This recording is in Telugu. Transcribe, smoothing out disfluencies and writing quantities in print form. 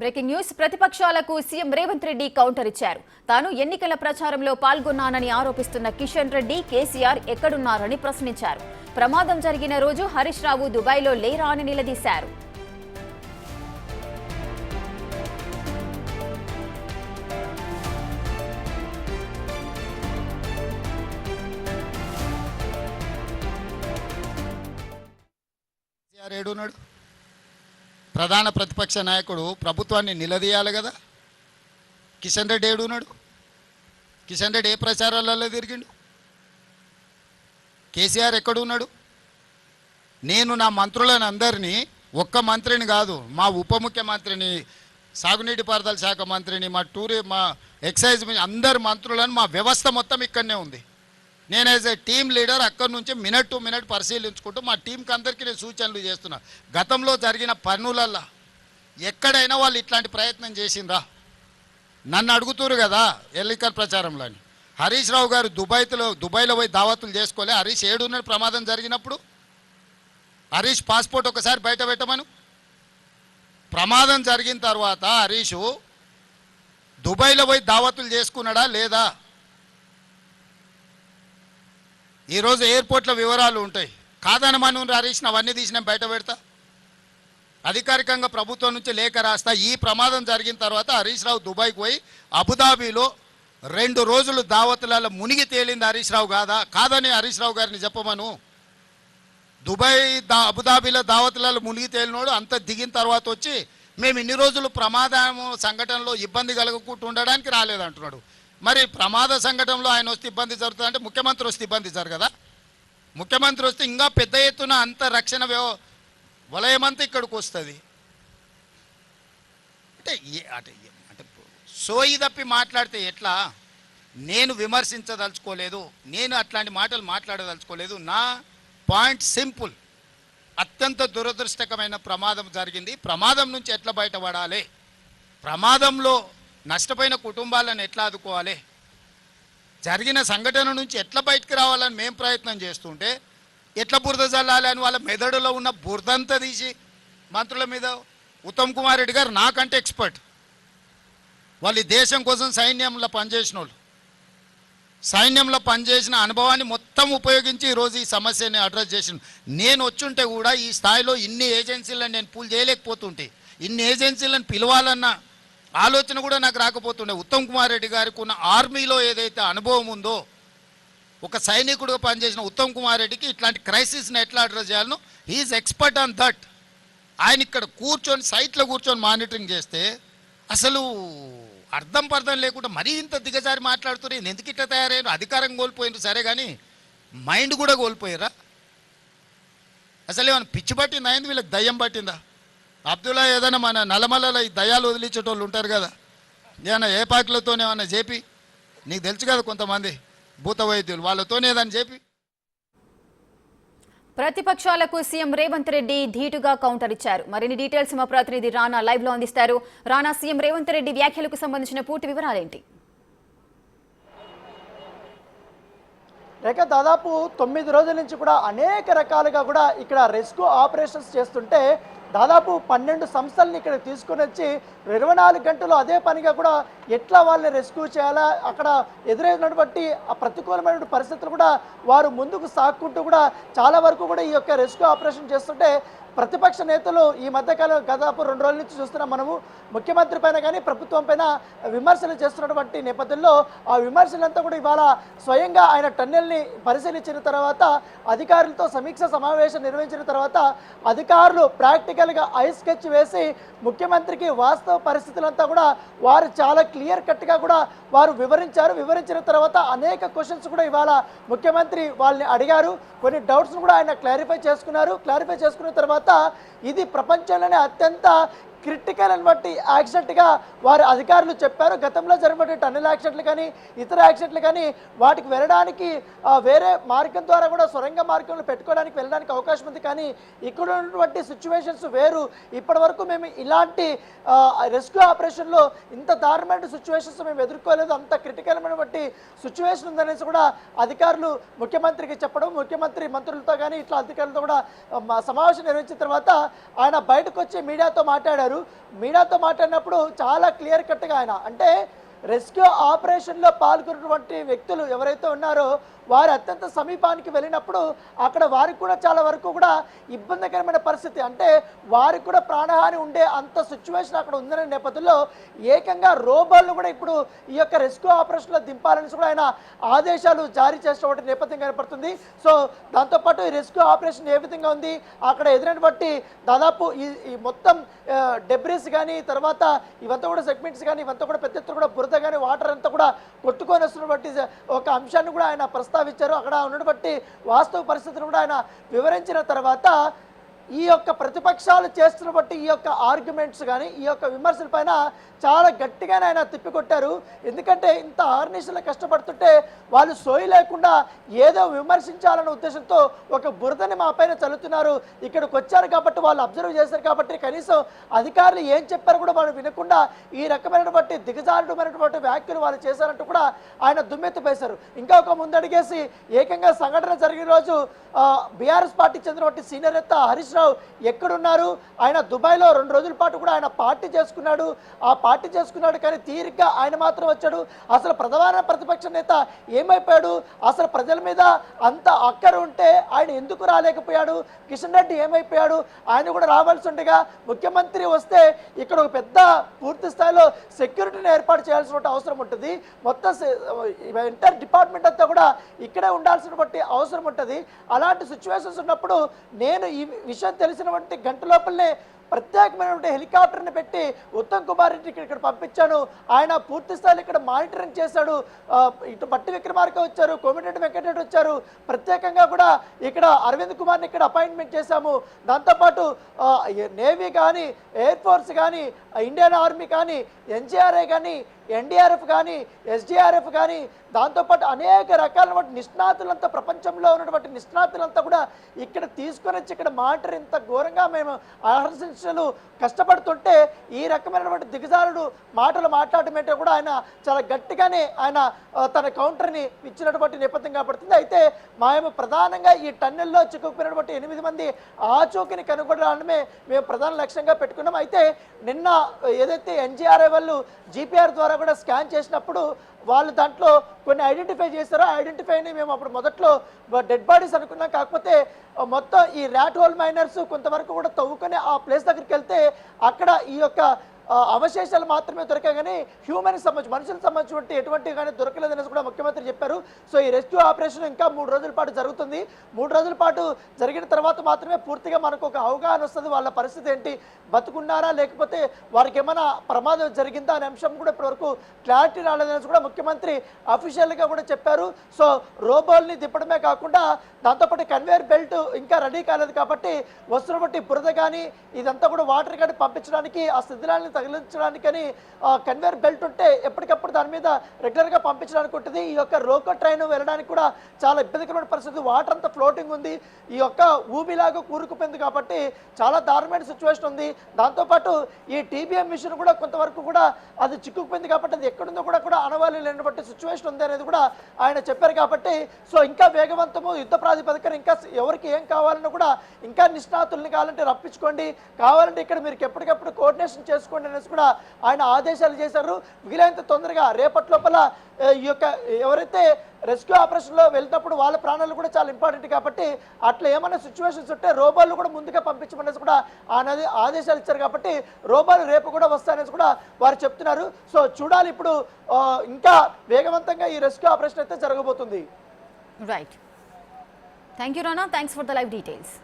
Breaking news. ప్రతిపక్షాలకు సీఎం రేవంత్ రెడ్డి కౌంటర్ ఇచ్చారు. తాను ఎన్నికల ప్రచారంలో పాల్గొన్నానని ఆరోపిస్తున్న కిషన్ రెడ్డి కేసీఆర్ ఎక్కడున్నారని ప్రశ్నించారు. ప్రమాదం జరిగిన రోజు హరీష్ రావు దుబాయ్లో లేరా అని నిలదీశారు. ప్రధాన ప్రతిపక్ష నాయకుడు ప్రభుత్వాన్ని నిలదీయాలి కదా. కిషన్ రెడ్డి ఏడున్నాడు? కిషన్ రెడ్డి ఏ ప్రచారాలలో తిరిగిండు? కేసీఆర్ ఎక్కడున్నాడు? నేను నా మంత్రులను అందరినీ, ఒక్క మంత్రిని కాదు, మా ఉప ముఖ్యమంత్రిని, సాగునీటి పారుదల శాఖ మంత్రిని, మా ఎక్సైజ్ అందరు మంత్రులను, మా వ్యవస్థ మొత్తం ఇక్కడనే ఉంది. నేను యాజ్ ఏ టీమ్ లీడర్ అక్కడి నుంచి మినిట్ టు మినిట్ పరిశీలించుకుంటూ మా టీంకి అందరికీ నేను సూచనలు చేస్తున్నా. గతంలో జరిగిన పన్నులల్లో ఎక్కడైనా వాళ్ళు ఇట్లాంటి ప్రయత్నం చేసిండ్రా? నన్ను అడుగుతురు కదా ఎన్నికల ప్రచారంలో. హరీష్ రావు గారు దుబాయ్లో పోయి దావతులు చేసుకోలే. హరీష్ ఏడున్న ప్రమాదం జరిగినప్పుడు హరీష్ పాస్పోర్ట్ ఒకసారి బయట పెట్టమను. ప్రమాదం జరిగిన తర్వాత హరీష్ దుబాయ్లో పోయి దావతులు చేసుకున్నాడా లేదా? ఈరోజు ఎయిర్పోర్ట్లో వివరాలు ఉంటాయి. కాదనమను హరీష్ అవన్నీ తీసి నేను బయట పెడతా. అధికారికంగా ప్రభుత్వం నుంచి లేఖ రాస్తా. ఈ ప్రమాదం జరిగిన తర్వాత హరీష్ రావు దుబాయ్కి పోయి అబుదాబీలో 2 రోజులు దావతులలో మునిగి తేలింది హరీష్ రావు కాదని హరీష్ రావు గారిని చెప్పమను. అబుదాబీలో దావతులలో మునిగి తేలినోడు అంత దిగిన తర్వాత వచ్చి మేము ఇన్ని రోజులు ప్రమాదం సంఘటనలో ఇబ్బంది కలగకుండా ఉండడానికి రాలేదంటున్నాడు. మరి ప్రమాద సంఘటనలో ఆయన వస్తే ఇబ్బంది జరుగుతుందంటే ముఖ్యమంత్రి వస్తే ఇబ్బంది జరగదా? ముఖ్యమంత్రి వస్తే ఇంకా పెద్ద ఎత్తున అంత రక్షణ వలయమంతా ఇక్కడికి వస్తుంది. అంటే అంటే సోయి తప్పి మాట్లాడితే ఎట్లా? నేను విమర్శించదలుచుకోలేదు, నేను అట్లాంటి మాటలు మాట్లాడదలుచుకోలేదు. నా పాయింట్ సింపుల్. అత్యంత దురదృష్టకరమైన ప్రమాదం జరిగింది. ప్రమాదం నుంచి ఎట్లా బయటపడాలి, ప్రమాదంలో నష్టపోయిన కుటుంబాలను ఎట్లా ఆదుకోవాలి, జరిగిన సంఘటన నుంచి ఎట్లా బయటకు రావాలని మేము ప్రయత్నం చేస్తుంటే ఎట్లా బురద జల్లాలి అని వాళ్ళ మెదడులో ఉన్న బురదంతా తీసి మంత్రుల మీద. ఉత్తమ్ కుమార్ రెడ్డి గారు నాకంటే ఎక్స్పర్ట్. వాళ్ళు దేశం కోసం సైన్యంలో పనిచేసిన వాళ్ళు. సైన్యంలో పనిచేసిన అనుభవాన్ని మొత్తం ఉపయోగించి ఈరోజు ఈ సమస్యని అడ్రస్ చేసిన. నేను వచ్చుంటే కూడా ఈ స్థాయిలో ఇన్ని ఏజెన్సీలను నేను పూల్ చేయలేకపోతుంటే, ఇన్ని ఏజెన్సీలను పిలవాలన్న ఆలోచన కూడా నాకు రాకపోతుండే. ఉత్తమ్ కుమార్ రెడ్డి గారికి ఉన్న ఆర్మీలో ఏదైతే అనుభవం ఉందో, ఒక సైనికుడుగా పనిచేసిన ఉత్తమ్ కుమార్ రెడ్డికి ఇట్లాంటి క్రైసిస్ని ఎట్లా అడ్రస్ చేయాలనో హీఈస్ ఎక్స్పర్ట్ ఆన్ దట్. ఆయన ఇక్కడ కూర్చొని సైట్లో కూర్చొని మానిటరింగ్ చేస్తే అసలు అర్థం పర్థం లేకుండా మరీ ఇంత దిగజారి మాట్లాడుతున్నారు. ఎందుకు ఇట్లా తయారయ్యారు? అధికారం కోల్పోయినారు సరే, కానీ మైండ్ కూడా కోల్పోయారా? అసలు ఏమైనా పిచ్చి పట్టిందా? అయింది వీళ్ళకి దయ్యం పట్టిందా? అబ్దుల్లా ఏదైనా మన నల్లమల్లలో ఈ దయాలు వదిలించేటోళ్ళు ఉంటారు కదా, ఏమన్నా ఏ పార్టీలతోనే ఏమన్నా చెప్పి, నీకు తెలుసు కదా కొంతమంది భూత వైద్యులు, వాళ్ళతోనే ఏదైనా చెప్పి. ప్రతిపక్షాలకు సీఎం రేవంత్ రెడ్డి ధీటుగా కౌంటర్ ఇచ్చారు. మరిన్ని డీటెయిల్స్ మా ప్రతినిధి రానా లైవ్ లో అందిస్తారు. రానా, సీఎం రేవంత్ రెడ్డి వ్యాఖ్యలకు సంబంధించిన పూర్తి వివరాలేంటి? రేఖ, దాదాపు 9 రోజుల నుంచి కూడా అనేక రకాలుగా కూడా ఇక్కడ రెస్క్యూ ఆపరేషన్స్ చేస్తుంటే దాదాపు 12 సంస్థలను ఇక్కడ తీసుకొని వచ్చి 24 గంటలు అదే పనిగా కూడా ఎట్లా వాళ్ళని రెస్క్యూ చేయాలా, అక్కడ ఎదురైనటువంటి ఆ ప్రతికూలమైన పరిస్థితులు కూడా వారు ముందుకు సాక్కుంటూ కూడా చాలా వరకు కూడా ఈ యొక్క రెస్క్యూ ఆపరేషన్ చేస్తుంటే ప్రతిపక్ష నేతలు ఈ మధ్యకాలం దాదాపు 2 రోజుల నుంచి చూస్తున్నాం మనము. ముఖ్యమంత్రి పైన కానీ ప్రభుత్వం పైన విమర్శలు చేస్తున్నటువంటి నేపథ్యంలో ఆ విమర్శలంతా కూడా ఇవాళ స్వయంగా ఆయన టన్నెల్ని పరిశీలించిన తర్వాత, అధికారులతో సమీక్ష సమావేశం నిర్వహించిన తర్వాత అధికారులు ప్రాక్టికల్గా ఐ స్కెచ్ వేసి ముఖ్యమంత్రికి వాస్తవ పరిస్థితులంతా కూడా వారు చాలా క్లియర్ కట్గా కూడా వారు వివరించారు. వివరించిన తర్వాత అనేక క్వశ్చన్స్ కూడా ఇవాళ ముఖ్యమంత్రి వాళ్ళని అడిగారు. కొన్ని డౌట్స్ను కూడా ఆయన క్లారిఫై చేసుకున్నారు. క్లారిఫై చేసుకున్న తర్వాత ఇది ప్రపంచంలోనే అత్యంత క్రిటికల్ అన్నటువంటి యాక్సిడెంట్గా వారి అధికారులు చెప్పారు. గతంలో జరిగినటువంటి టన్నెల్ యాక్సిడెంట్లు కానీ ఇతర యాక్సిడెంట్లు కానీ వాటికి వెళ్ళడానికి వేరే మార్గం ద్వారా కూడా సొరంగ మార్గంలో పెట్టుకోవడానికి వెళ్ళడానికి అవకాశం ఉంది. కానీ ఇక్కడ ఉన్నటువంటి సిచ్యువేషన్స్ వేరు. ఇప్పటి వరకు మేము ఇలాంటి రెస్క్యూ ఆపరేషన్లో ఇంత దారుణమైన సిచ్యువేషన్స్ మేము ఎదుర్కోలేదు, అంత క్రిటికల్ అయినటువంటి సిచ్యువేషన్ ఉందనేసి కూడా అధికారులు ముఖ్యమంత్రికి చెప్పడం, ముఖ్యమంత్రి మంత్రులతో కానీ ఇట్లా అధికారులతో కూడా సమావేశం నిర్వహించిన తర్వాత ఆయన బయటకు వచ్చి మీడియాతో మాట్లాడారు. మాట్లాడారు. మీడియాతో మాట్లాడినప్పుడు చాలా క్లియర్ కట్గా ఆయన అంటే రెస్క్యూ ఆపరేషన్లో పాల్గొన్నటువంటి వ్యక్తులు ఎవరైతే ఉన్నారో వారు అత్యంత సమీపానికి వెళ్ళినప్పుడు అక్కడ వారికి కూడా చాలా వరకు కూడా ఇబ్బందికరమైన పరిస్థితి, అంటే వారికి కూడా ప్రాణహాని ఉండే అంత సిచ్యువేషన్ అక్కడ ఉందనే నేపథ్యంలో ఏకంగా రోబోలను కూడా ఇప్పుడు ఈ యొక్క రెస్క్యూ ఆపరేషన్లో దింపాలని కూడా ఆయన ఆదేశాలు జారీ చేసినటువంటి నేపథ్యం కనపడుతుంది. సో దాంతోపాటు ఈ రెస్క్యూ ఆపరేషన్ ఏ విధంగా ఉంది, అక్కడ ఎదురైనటువంటి దాదాపు ఈ మొత్తం డెబ్రిస్ కానీ తర్వాత ఇవంతా కూడా సెగ్మెంట్స్ కానీ ఇవంతా కూడా పెద్ద ఎత్తున కూడా బురద కానీ వాటర్ అంతా కూడా కొట్టుకొని వస్తున్నటువంటి ఒక అంశాన్ని కూడా ఆయన ప్రస్తావించారు. అక్కడ ఉన్నటువంటి వాస్తవ పరిస్థితిని కూడా ఆయన వివరించిన తర్వాత ఈ యొక్క ప్రతిపక్షాలు చేస్తున్నటువంటి ఈ యొక్క ఆర్గ్యుమెంట్స్ కానీ ఈ యొక్క విమర్శల పైన చాలా గట్టిగానే ఆయన తిప్పికొట్టారు. ఎందుకంటే ఇంత ఆర్నిషలు కష్టపడుతుంటే వాళ్ళు సోయి లేకుండా ఏదో విమర్శించాలన్న ఉద్దేశంతో ఒక బురదని మా పైన చల్లుతున్నారు. ఇక్కడికి వచ్చారు కాబట్టి వాళ్ళు అబ్జర్వ్ చేశారు కాబట్టి కనీసం అధికారులు ఏం చెప్పారు కూడా వాళ్ళు వినకుండా ఈ రకమైనటువంటి దిగజారుడమైనటువంటి వ్యాఖ్యలు వాళ్ళు చేశారంటూ కూడా ఆయన దుమ్మెత్తిపేశారు. ఇంకా ఒక ముందడిగేసి ఏకంగా సంఘటన జరిగిన రోజు బీఆర్ఎస్ పార్టీకి చెందినటువంటి సీనియర్ నేత హరీష్ రావు ఎక్కడున్నారు, ఆయన దుబాయ్లో 2 రోజుల పాటు కూడా ఆయన పార్టీ చేసుకున్నాడు కానీ తీరిగ్గా ఆయన మాత్రం వచ్చాడు. అసలు ప్రధాన ప్రతిపక్ష నేత ఏమైపోయాడు, అసలు ప్రజల మీద అంత అక్కర ఉంటే ఆయన ఎందుకు రాలేకపోయాడు, కిషన్ రెడ్డి ఏమైపోయాడు, ఆయన కూడా రావాల్సి ఉండగా ముఖ్యమంత్రి వస్తే ఇక్కడ ఒక పెద్ద పూర్తి స్థాయిలో సెక్యూరిటీని ఏర్పాటు చేయాల్సిన అవసరం ఉంటుంది, మొత్తం ఎంటైర్ డిపార్ట్మెంట్ అంతా కూడా ఇక్కడే ఉండాల్సినటువంటి అవసరం ఉంటుంది. అలాంటి సిచ్యువేషన్స్ ఉన్నప్పుడు నేను ఈ విషయం తెలిసినటువంటి గంట లోపలనే ప్రత్యేకమైనటువంటి హెలికాప్టర్ని పెట్టి ఉత్తమ్ కుమార్ రెడ్డికి ఇక్కడ పంపించాను. ఆయన పూర్తి స్థాయిలో ఇక్కడ మానిటరింగ్ చేశాడు. ఇటు బట్టి విక్రమార్క వచ్చారు, కోమిటిరెడ్డి వెంకటరెడ్డి వచ్చారు, ప్రత్యేకంగా కూడా ఇక్కడ అరవింద్ కుమార్ని ఇక్కడ అపాయింట్మెంట్ చేశాము. దాంతోపాటు నేవీ కానీ ఎయిర్ ఫోర్స్ కానీ ఇండియన్ ఆర్మీ కానీ ఎన్జీఆర్ఐ కానీ ఎన్డీఆర్ఎఫ్ కానీ ఎస్డీఆర్ఎఫ్ కానీ దాంతోపాటు అనేక రకాల నిష్ణాతులంతా ప్రపంచంలో ఉన్నటువంటి నిష్ణాతులంతా కూడా ఇక్కడ తీసుకొని వచ్చి ఇక్కడ మానిటర్ ఇంత ఘోరంగా మేము ఆహర్షించలు కష్టపడుతుంటే ఈ రకమైనటువంటి దిగజారుడు మాటలు మాట్లాడటం ఏంటో కూడా ఆయన చాలా గట్టిగానే ఆయన తన కౌంటర్ని ఇచ్చినటువంటి నేపథ్యం కాబడుతుంది. అయితే మేము ప్రధానంగా ఈ టన్నెల్లో చిక్కుకుపోయినటువంటి 8 మంది ఆచూకీని కనుగొనడమే మేము ప్రధాన లక్ష్యంగా పెట్టుకున్నాం. అయితే నిన్న ఏదైతే ఎన్జీఆర్ఐ వాళ్ళు జీపీఆర్ ద్వారా కూడా స్కాన్ చేసినప్పుడు వాళ్ళు దాంట్లో కొన్ని ఐడెంటిఫై చేశారో ఆ ఐడెంటిఫైని మేము అప్పుడు మొదట్లో డెడ్ బాడీస్ అనుకున్నాం. కాకపోతే మొత్తం ఈ ర్యాట్ హోల్ మైనర్స్ కొంతవరకు కూడా తవ్వుకొని ఆ ప్లేస్ దగ్గరికి వెళ్తే అక్కడ ఈ యొక్క అవశేషాలు మాత్రమే దొరికాయి కానీ హ్యూమన్కి సంబంధించి మనుషులకు సంబంధించి ఎటువంటి కానీ దొరకలేదనేసి కూడా ముఖ్యమంత్రి చెప్పారు. సో ఈ రెస్క్యూ ఆపరేషన్ ఇంకా 3 రోజుల పాటు జరుగుతుంది. 3 రోజుల పాటు జరిగిన తర్వాత మాత్రమే పూర్తిగా మనకు ఒక అవగాహన వస్తుంది వాళ్ళ పరిస్థితి ఏంటి, బతుకున్నారా లేకపోతే వారికి ఏమైనా ప్రమాదం జరిగిందా అనే అంశం కూడా ఇప్పటివరకు క్లారిటీ రాలేదనేసి కూడా ముఖ్యమంత్రి అఫీషియల్గా కూడా చెప్పారు. సో రోబోల్ని దిప్పడమే కాకుండా దాంతోపాటు కన్వేయర్ బెల్ట్ ఇంకా రెడీ కాలేదు కాబట్టి వస్తున్నటువంటి బురద కానీ ఇదంతా కూడా వాటర్ కానీ పంపించడానికి ఆ శిథిలాన్ని తగిలించడానికని కన్వేయర్ బెల్ట్ ఉంటే ఎప్పటికప్పుడు దాని మీద రెగ్యులర్గా పంపించడానికి ఉంటుంది. ఈ యొక్క రోకో ట్రైన్ వెళ్ళడానికి కూడా చాలా ఇబ్బందికరమైన పరిస్థితి, వాటర్ అంతా ఫ్లోటింగ్ ఉంది, ఈ యొక్క ఊబిలాగా కూరుకుపోయింది కాబట్టి చాలా దారుణమైన సిచ్యువేషన్ ఉంది. దాంతోపాటు ఈ టీబీఎం మిషన్ కూడా కొంతవరకు కూడా అది చిక్కుకుపోయింది కాబట్టి అది ఎక్కడుందో కూడా అనవాలి లేనటువంటి సిచ్యువేషన్ ఉంది అనేది కూడా ఆయన చెప్పారు. కాబట్టి సో ఇంకా వేగవంతము యుద్ధ ప్రాతిపదికన ఇంకా ఎవరికి ఏం కావాలన్నా కూడా ఇంకా నిష్ణాతుల్ని కావాలంటే రప్పించుకోండి, కావాలంటే ఇక్కడ మీరు ఎప్పటికప్పుడు కోఆర్డినేషన్ చేసుకోండి అనేసి కూడా ఆయన ఆదేశాలు చేశారు. వీలైనంత తొందరగా రేపటి లోపల ఈ యొక్క ఎవరైతే రెస్క్యూ ఆపరేషన్లో వెళ్తేప్పుడు వాళ్ళ ప్రాణాలు కూడా చాలా ఇంపార్టెంట్ కాబట్టి అట్లా ఏమైనా సిచ్యువేషన్స్ ఉంటే రోబోలు కూడా ముందుగా పంపించమనేసి కూడా ఆయన ఆదేశాలు ఇచ్చారు. కాబట్టి రోబోలు రేపు కూడా వస్తాయనేసి కూడా వారు చెప్తున్నారు. సో చూడాలి ఇప్పుడు ఇంకా వేగవంతంగా ఈ రెస్క్యూ ఆపరేషన్ అయితే జరగబోతుంది. Right, thank you Rana, thanks for the live details.